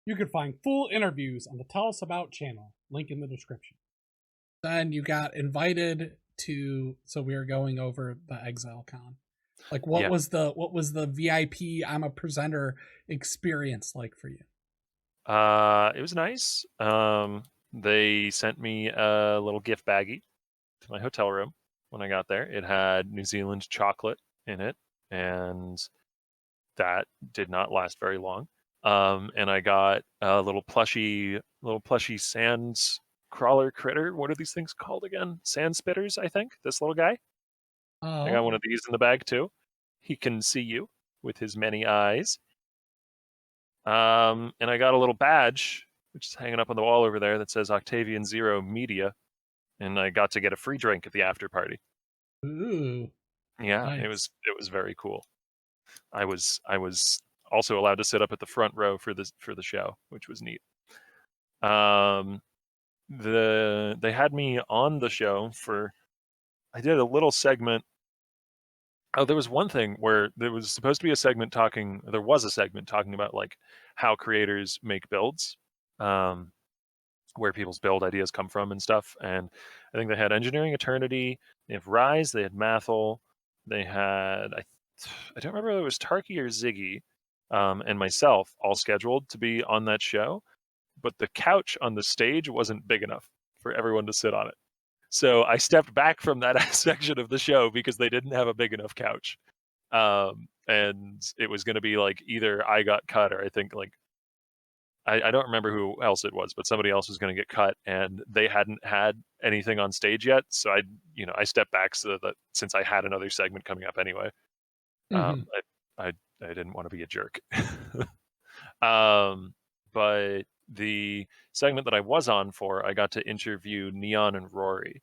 You can find full interviews on the Tell Us About channel, link in the description. Then you got invited to, so we were going over the ExileCon. Like, what was the VIP I'm a presenter experience like for you? It was nice. They sent me a little gift baggie to my hotel room when I got there. It had New Zealand chocolate in it, and that did not last very long. And I got a little plushy sand crawler critter. What are these things called again? Sand spitters, I think. This little guy. I got one of these in the bag too. He can see you with his many eyes. And I got a little badge, which is hanging up on the wall over there, that says Octavian 0 Media. And I got to get a free drink at the after party. Ooh. Yeah, Nice. it was very cool. I was also allowed to sit up at the front row for the show, which was neat. They had me on the show for, I did a little segment. Oh, there was one thing where there was supposed to be a segment talking about like how creators make builds, where people's build ideas come from and stuff. And I think they had Engineering Eternity, they have Rise, they had Mathel, they had, I don't remember whether it was Tarke or Ziggy, and myself all scheduled to be on that show, but the couch on the stage wasn't big enough for everyone to sit on it. So I stepped back from that section of the show because they didn't have a big enough couch. And it was going to be like either I got cut, or I think like, I don't remember who else it was, but somebody else was going to get cut, and they hadn't had anything on stage yet. So I stepped back so that since I had another segment coming up anyway, I didn't want to be a jerk. But the segment that I was on for, I got to interview Neon and Rory,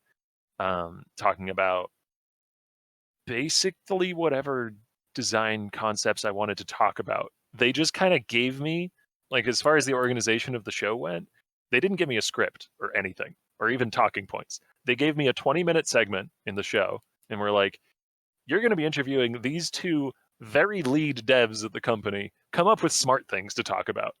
talking about basically whatever design concepts I wanted to talk about. They just kind of gave me, like, as far as the organization of the show went, they didn't give me a script or anything, or even talking points. They gave me a 20-minute segment in the show, and were like, you're going to be interviewing these two very lead devs at the company. Come up with smart things to talk about.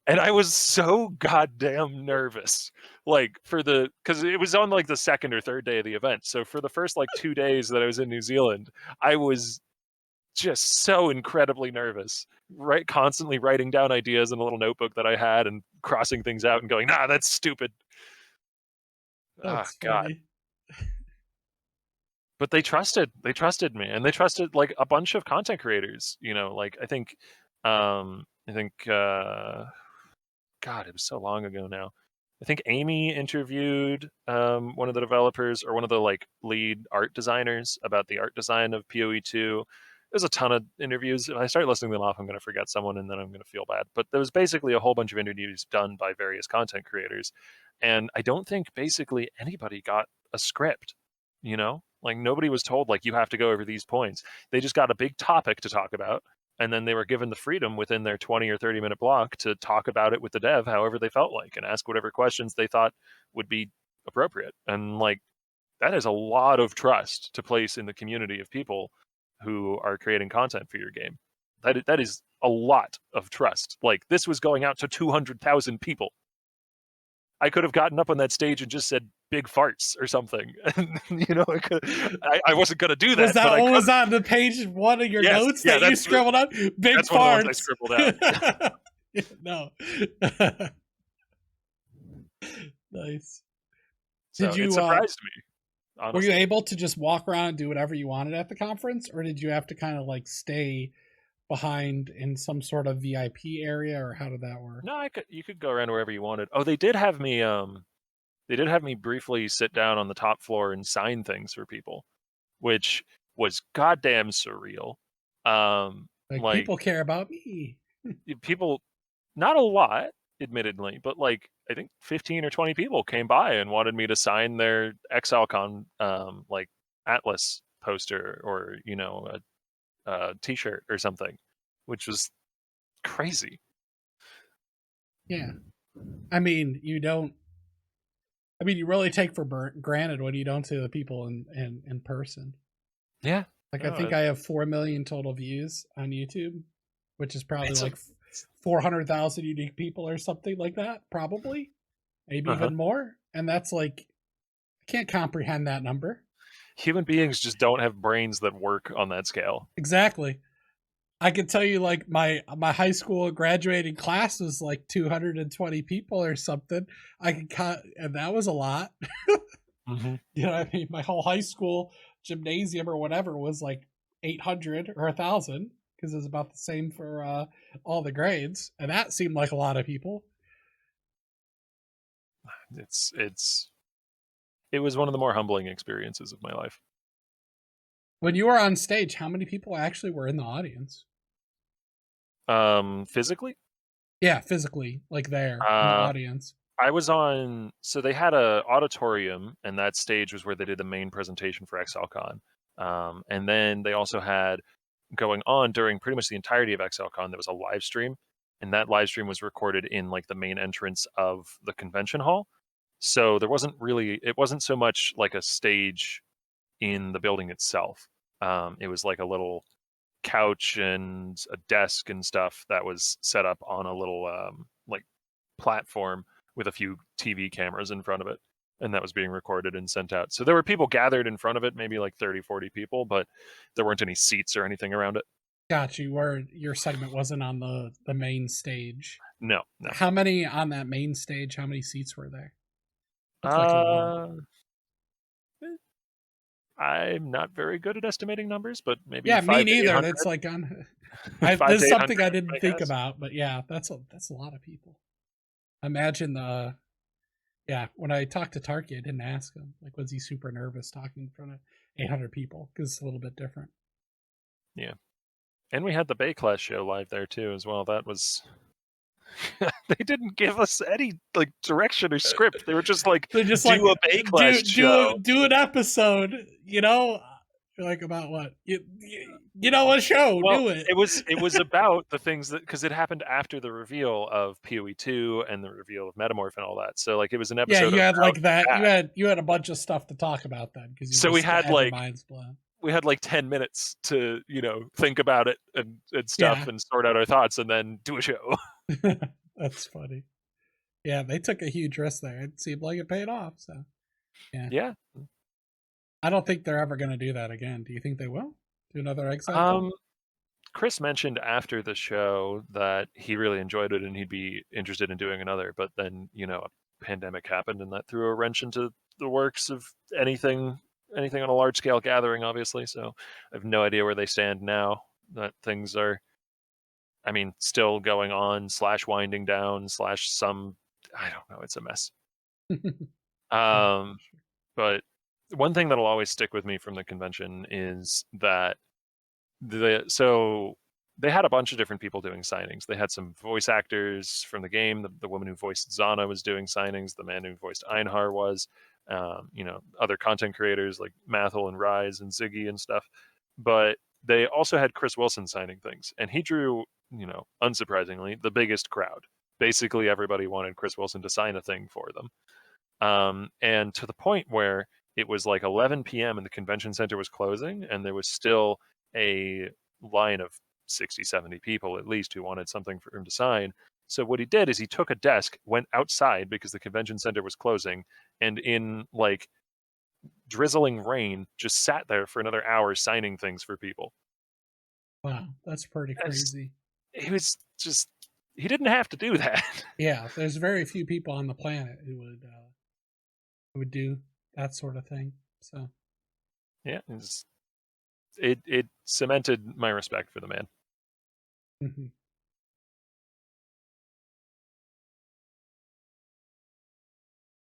And I was so goddamn nervous, like, because it was on like the second or third day of the event. So for the first like 2 days that I was in New Zealand, I was just so incredibly nervous, right? Constantly writing down ideas in a little notebook that I had and crossing things out and going, nah, that's stupid. That's God. funny. But they trusted me, and they trusted like a bunch of content creators, like I think, God, it was so long ago now. I think Amy interviewed one of the developers, or one of the like lead art designers, about the art design of PoE2. There's a ton of interviews. If I start listing them off, I'm going to forget someone, and then I'm going to feel bad. But there was basically a whole bunch of interviews done by various content creators, and I don't think basically anybody got a script. Like nobody was told like you have to go over these points. They just got a big topic to talk about, and then they were given the freedom within their 20 or 30-minute block to talk about it with the dev however they felt like, and ask whatever questions they thought would be appropriate. And like, that is a lot of trust to place in the community of people who are creating content for your game. That is a lot of trust. Like, this was going out to 200,000 people. I could have gotten up on that stage and just said big farts or something. I wasn't going to do that. Was that what was on the page one of your notes that you scribbled out? Big that's farts. One of the ones I scribbled out. No. Nice. So it surprised me. Honestly. Were you able to just walk around and do whatever you wanted at the conference, or did you have to kind of like stay behind in some sort of VIP area, or how did that work? No, you could go around wherever you wanted. Oh, they did have me briefly sit down on the top floor and sign things for people, which was goddamn surreal. Like people care about me. People, not a lot, admittedly, but like I think 15 or 20 people came by and wanted me to sign their ExileCon like Atlas poster, or a t-shirt or something, which was crazy. Yeah. I mean, you really take for granted what you don't see the people in person. Yeah. Like, I think I have 4 million total views on YouTube, which is probably it's 400,000 unique people or something like that, probably, maybe even more. And that's like, I can't comprehend that number. Human beings just don't have brains that work on that scale. Exactly. I can tell you, like my high school graduating class was like 220 people or something. I can cut, and that was a lot. Mm-hmm. You know what I mean? My whole high school gymnasium or whatever was like 800 or 1,000 because it was about the same for all the grades, and that seemed like a lot of people. It was one of the more humbling experiences of my life. When you were on stage, how many people actually were in the audience? Physically? Yeah, physically, like there in the audience. I was on, so they had a auditorium, and that stage was where they did the main presentation for ExileCon. And then they also had, going on during pretty much the entirety of ExileCon, there was a live stream, and that live stream was recorded in like the main entrance of the convention hall. So it wasn't so much like a stage in the building itself. It was like a little couch and a desk and stuff that was set up on a little like platform with a few TV cameras in front of it, and that was being recorded and sent out. So there were people gathered in front of it, maybe like 30, 40 people, but there weren't any seats or anything around it. Got you. Where your segment wasn't on the main stage. No. How many on that main stage? How many seats were there? Looks like a lot. I'm not very good at estimating numbers, but maybe Yeah, me 5 to neither. 800. That's like on. 5 This to is something 800, I didn't I think guess. about, but yeah, that's a lot of people. Imagine the. Yeah, when I talked to Tarke, I didn't ask him. Like, was he super nervous talking in front of 800 people? Because it's a little bit different. Yeah. And we had the Bay Class show live there too, as well. That was. They didn't give us any like direction or script. They were just like, They're just do like a Bay Class show. do an episode. You know, like about what you know a show. Well, do it. it was about the things that, because it happened after the reveal of PoE 2 and the reveal of Metamorph and all that. So like it was an Yeah, episode you had about like that. that. You had a bunch of stuff to talk about then because you So just had your minds blown. we had like 10 minutes to, think about it and stuff Yeah. and sort out our thoughts and then do a show. That's funny. Yeah, they took a huge risk there. It seemed like it paid off. So yeah. Yeah. I don't think they're ever going to do that again. Do you think they will do another Exile? Chris mentioned after the show that he really enjoyed it and he'd be interested in doing another, but then, a pandemic happened and that threw a wrench into the works of anything on a large scale gathering, obviously. So I have no idea where they stand now. That things are, still going on / winding down / some, I don't know. It's a mess. But one thing that'll always stick with me from the convention is that so they had a bunch of different people doing signings. They had some voice actors from the game. The woman who voiced Zana was doing signings. The man who voiced Einhar was, other content creators like Mathel and Rise and Ziggy and stuff. But they also had Chris Wilson signing things, and he drew, unsurprisingly, the biggest crowd. Basically, everybody wanted Chris Wilson to sign a thing for them. And to the point where it was like 11 p.m. and the convention center was closing, and there was still a line of 60, 70 people at least who wanted something for him to sign. So what he did is he took a desk, went outside because the convention center was closing, and in like drizzling rain, just sat there for another hour signing things for people. Wow, that's pretty crazy. He was just, he didn't have to do that. Yeah, there's very few people on the planet who would do that sort of thing. So yeah, it cemented my respect for the man. mm-hmm.